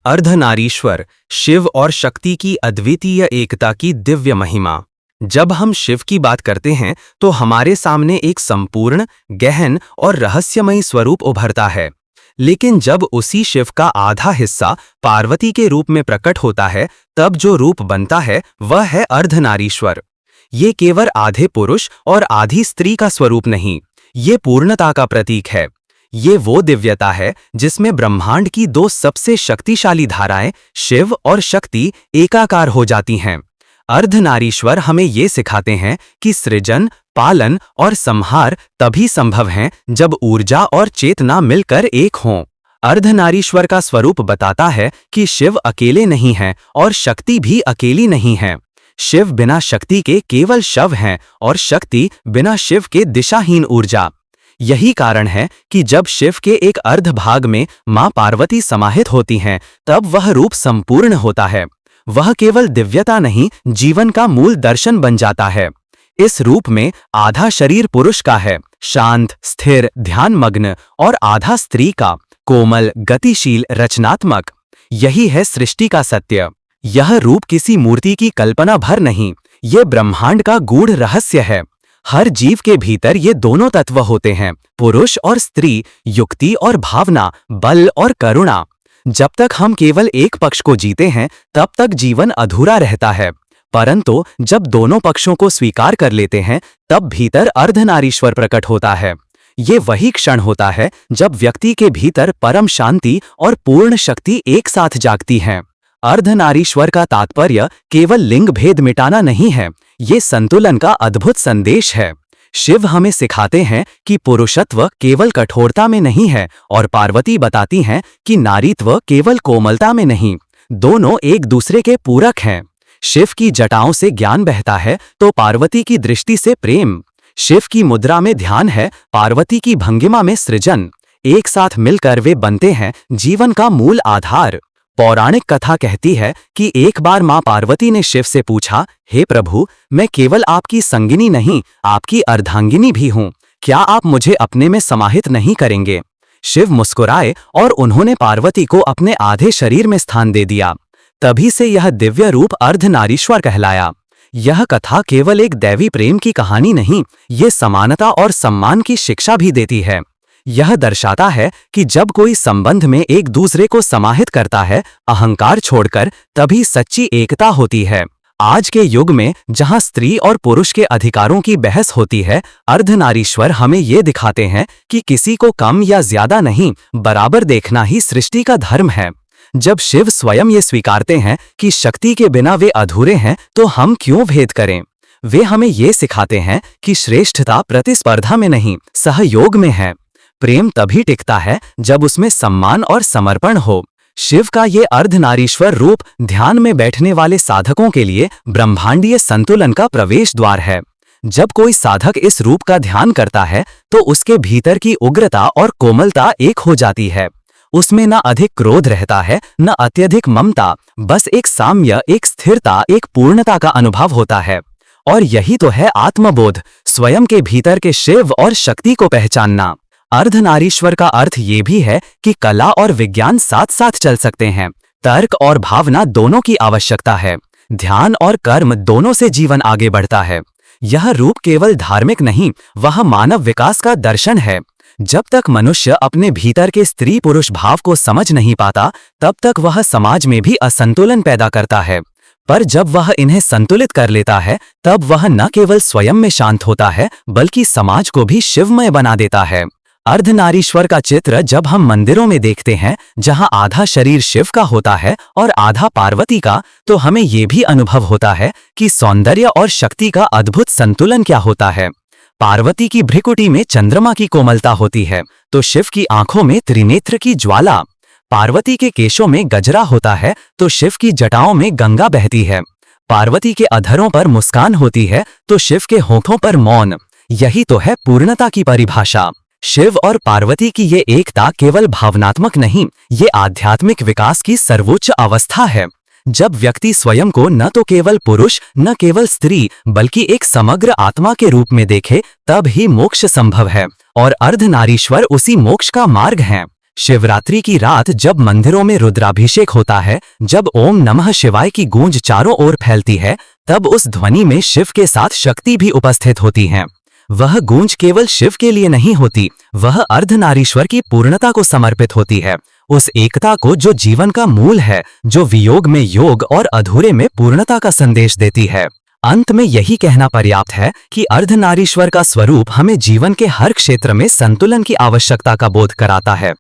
अर्धनारीश्वर शिव और शक्ति की अद्वितीय एकता की दिव्य महिमा। जब हम शिव की बात करते हैं तो हमारे सामने एक संपूर्ण, गहन और रहस्यमयी स्वरूप उभरता है। लेकिन जब उसी शिव का आधा हिस्सा पार्वती के रूप में प्रकट होता है, तब जो रूप बनता है वह है अर्धनारीश्वर। ये केवल आधे पुरुष और आधी स्त्री का स्वरूप नहीं, ये पूर्णता का प्रतीक है। ये वो दिव्यता है जिसमें ब्रह्मांड की दो सबसे शक्तिशाली धाराएं, शिव और शक्ति, एकाकार हो जाती हैं। अर्धनारीश्वर हमें ये सिखाते हैं कि सृजन, पालन और संहार तभी संभव हैं जब ऊर्जा और चेतना मिलकर एक हों। अर्धनारीश्वर का स्वरूप बताता है कि शिव अकेले नहीं हैं और शक्ति भी अकेली नहीं है। शिव बिना शक्ति के केवल शव हैं और शक्ति बिना शिव के दिशाहीन ऊर्जा। यही कारण है कि जब शिव के एक अर्ध भाग में मां पार्वती समाहित होती हैं, तब वह रूप संपूर्ण होता है। वह केवल दिव्यता नहीं, जीवन का मूल दर्शन बन जाता है। इस रूप में आधा शरीर पुरुष का है, शांत, स्थिर, ध्यानमग्न, और आधा स्त्री का, कोमल, गतिशील, रचनात्मक। यही है सृष्टि का सत्य। यह रूप किसी मूर्ति की कल्पना भर नहीं, ये ब्रह्मांड का गूढ़ रहस्य है। हर जीव के भीतर ये दोनों तत्व होते हैं, पुरुष और स्त्री, युक्ति और भावना, बल और करुणा। जब तक हम केवल एक पक्ष को जीते हैं, तब तक जीवन अधूरा रहता है। परंतु जब दोनों पक्षों को स्वीकार कर लेते हैं, तब भीतर अर्धनारीश्वर प्रकट होता है। ये वही क्षण होता है जब व्यक्ति के भीतर परम शांति और पूर्ण शक्ति एक साथ जागती हैं। अर्धनारीश्वर का तात्पर्य केवल लिंग भेद मिटाना नहीं है, ये संतुलन का अद्भुत संदेश है। शिव हमें सिखाते हैं कि पुरुषत्व केवल कठोरता में नहीं है, और पार्वती बताती हैं कि नारीत्व केवल कोमलता में नहीं, दोनों एक दूसरे के पूरक हैं। शिव की जटाओं से ज्ञान बहता है तो पार्वती की दृष्टि से प्रेम। शिव की मुद्रा में ध्यान है, पार्वती की भंगिमा में सृजन। एक साथ मिलकर वे बनते हैं जीवन का मूल आधार। पौराणिक कथा कहती है कि एक बार मां पार्वती ने शिव से पूछा, हे प्रभु, मैं केवल आपकी संगिनी नहीं, आपकी अर्धांगिनी भी हूं। क्या आप मुझे अपने में समाहित नहीं करेंगे? शिव मुस्कुराए और उन्होंने पार्वती को अपने आधे शरीर में स्थान दे दिया। तभी से यह दिव्य रूप अर्धनारीश्वर कहलाया। यह कथा केवल एक दैवी प्रेम की कहानी नहीं, ये समानता और सम्मान की शिक्षा भी देती है। यह दर्शाता है कि जब कोई संबंध में एक दूसरे को समाहित करता है, अहंकार छोड़कर, तभी सच्ची एकता होती है। आज के युग में जहां स्त्री और पुरुष के अधिकारों की बहस होती है, अर्धनारीश्वर हमें ये दिखाते हैं कि किसी को कम या ज्यादा नहीं, बराबर देखना ही सृष्टि का धर्म है। जब शिव स्वयं ये स्वीकारते हैं कि शक्ति के बिना वे अधूरे हैं, तो हम क्यों भेद करें? वे हमें ये सिखाते हैं कि श्रेष्ठता प्रतिस्पर्धा में नहीं, सहयोग में है। प्रेम तभी टिकता है जब उसमें सम्मान और समर्पण हो। शिव का ये अर्धनारीश्वर रूप ध्यान में बैठने वाले साधकों के लिए ब्रह्मांडीय संतुलन का प्रवेश द्वार है। जब कोई साधक इस रूप का ध्यान करता है, तो उसके भीतर की उग्रता और कोमलता एक हो जाती है। उसमें न अधिक क्रोध रहता है, न अत्यधिक ममता, बस एक साम्य, एक स्थिरता, एक पूर्णता का अनुभव होता है। और यही तो है आत्मबोध, स्वयं के भीतर के शिव और शक्ति को पहचानना। अर्धनारीश्वर का अर्थ ये भी है कि कला और विज्ञान साथ साथ चल सकते हैं। तर्क और भावना दोनों की आवश्यकता है। ध्यान और कर्म दोनों से जीवन आगे बढ़ता है। यह रूप केवल धार्मिक नहीं, वह मानव विकास का दर्शन है। जब तक मनुष्य अपने भीतर के स्त्री पुरुष भाव को समझ नहीं पाता, तब तक वह समाज में भी असंतुलन पैदा करता है। पर जब वह इन्हें संतुलित कर लेता है, तब वह न केवल स्वयं में शांत होता है, बल्कि समाज को भी शिवमय बना देता है। अर्धनारीश्वर का चित्र जब हम मंदिरों में देखते हैं, जहां आधा शरीर शिव का होता है और आधा पार्वती का, तो हमें यह भी अनुभव होता है कि सौंदर्य और शक्ति का अद्भुत संतुलन क्या होता है। पार्वती की भ्रिकुटी में चंद्रमा की कोमलता होती है, तो शिव की आंखों में त्रिनेत्र की ज्वाला। पार्वती के केशों में गजरा होता है, तो शिव की जटाओं में गंगा बहती है। पार्वती के अधरों पर मुस्कान होती है, तो शिव के होठों पर मौन। यही तो है पूर्णता की परिभाषा। शिव और पार्वती की ये एकता केवल भावनात्मक नहीं, ये आध्यात्मिक विकास की सर्वोच्च अवस्था है। जब व्यक्ति स्वयं को न तो केवल पुरुष, न केवल स्त्री, बल्कि एक समग्र आत्मा के रूप में देखे, तब ही मोक्ष संभव है। और अर्धनारीश्वर उसी मोक्ष का मार्ग है। शिवरात्रि की रात जब मंदिरों में रुद्राभिषेक होता है, जब ओम नमः शिवाय की गूंज चारों ओर फैलती है, तब उस ध्वनि में शिव के साथ शक्ति भी उपस्थित होती है। वह गूंज केवल शिव के लिए नहीं होती, वह अर्धनारीश्वर की पूर्णता को समर्पित होती है, उस एकता को जो जीवन का मूल है, जो वियोग में योग और अधूरे में पूर्णता का संदेश देती है। अंत में यही कहना पर्याप्त है कि अर्धनारीश्वर का स्वरूप हमें जीवन के हर क्षेत्र में संतुलन की आवश्यकता का बोध कराता है।